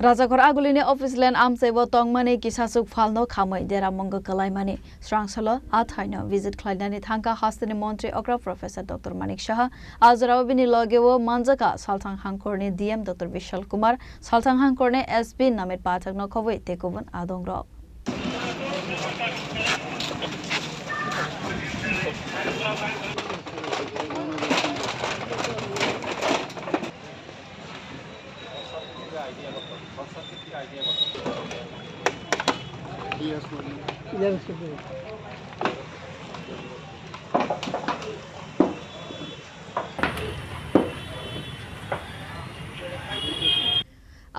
Rajakor agulini office land amsebo tongmani kisasuk falno khamai dera mongo kalaimani strangsalo athaino visit khlainani thangka hastani montri okra professor Dr. Manik Shah azrawbini logewo manjaka salthang hangkorni DM Dr. Vishal Kumar salthang hangkorni SB namit pathakno khowai tekubun adongro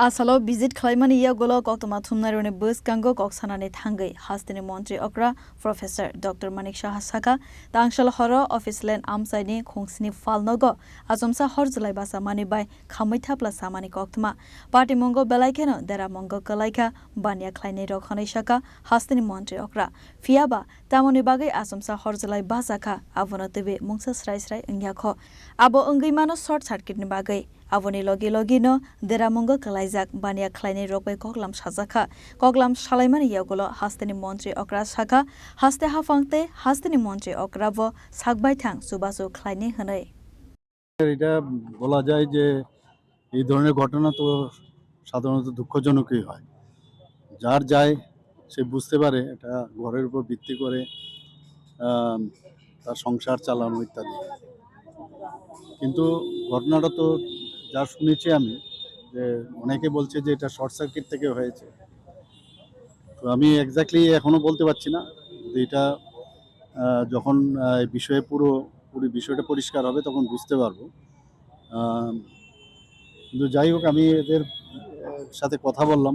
Asalo visit khlaimani ya golo koktoma thumnarone bus kango koksanane thangai hastini montri okra professor Dr. Manik Shah saka tangshal horo office land amsaini khongsini falnogo azomsa hor julai basa mani bai khamaitha plus samani koktoma party mongo belaikeno dera mongo kalaika bania khlainai rokhanai saka hastini montri okra fiaba tamoni bagai azomsa hor julai basa kha abonotebe mungsa srai srai engyakho abo engai mano short circuit ni bagai aboni logi no dera mongo kalaijak bania khlainai rokbai koklam sajaka koklam salaimani yagolo hasteni montri okra saka haste hafangte hasteni montri okra bo sakbai thang subasu khlainai hanai এটা বলা যায় যে এই ধরনের ঘটনা তো সাধারণত দুঃখজনকই হয় যার যায় সে বুঝতে পারে এটা ঘরের উপর ভিত্তি করে তার সংসার চালানো ইত্যাদি কিন্তু ঘটনাটা তো যা শুনেছি আমি যে অনেকে বলছে যে এটা শর্ট সার্কিট থেকে হয়েছে তো আমি এক্স্যাক্টলি এখনো বলতে পারছি না যে এটা যখন পুরো বিষয়টা পরিষ্কার হবে তখন বুঝতে পারবো কিন্তু যাই হোক আমি এদের সাথে কথা বললাম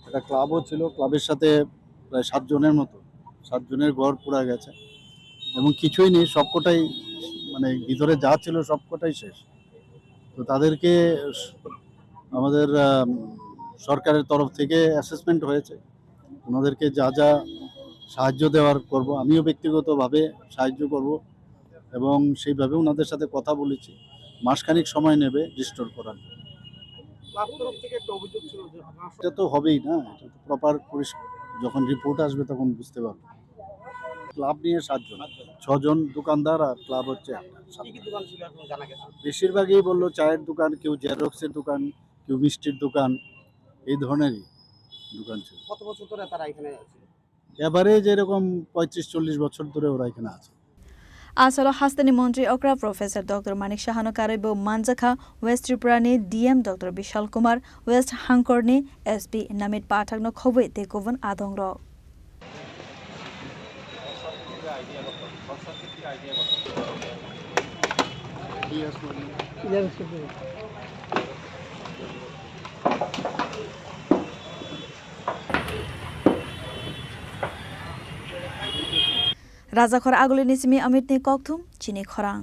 একটা ক্লাবও ছিল ক্লাবের সাথে প্রায় 7 জনের ঘর পুরা গেছে এবং কিছুই নেই সবকটাই মানে ভিতরে যা ছিল সবকটাই শেষ তো তাদেরকে আমাদের সরকারের তরফ থেকে অ্যাসেসমেন্ট হয়েছে ওনাদেরকে যা যা সাহায্য দেওয়ার করব আমিও ব্যক্তিগতভাবে সাহায্য করব এবং সেইভাবে ওনাদের সাথে কথা বলেছি মাসখানিক সময় নেবে রিস্টোর করার এটা তো হবেই না এটা তো প্রপার যখন রিপোর্ট আসবে তখন বুঝতে পারবো ক্লাব নিয়ে 7 জন 6 জন দোকানদার আর ক্লাব হচ্ছে বেশিরভাগই বললো চায়ের দোকান কেউ জেরক্সের দোকান কেউ মিষ্টির দোকান এই ধরনেরই দোকান ছিল কত বছর ধরে তারা এখানে আছে এভারেজ এরকম 35-40 বছর ধরে ওরা এখানে আছে Asalo hastani montri okra professor Dr. Manik Shahano karebo manjaka West Tripurani DM Dr. Vishal Kumar West Hangkorni SB namit pathakno khowai tekubun adongro Rajakor agulini simi amit ni kokthum chini khorang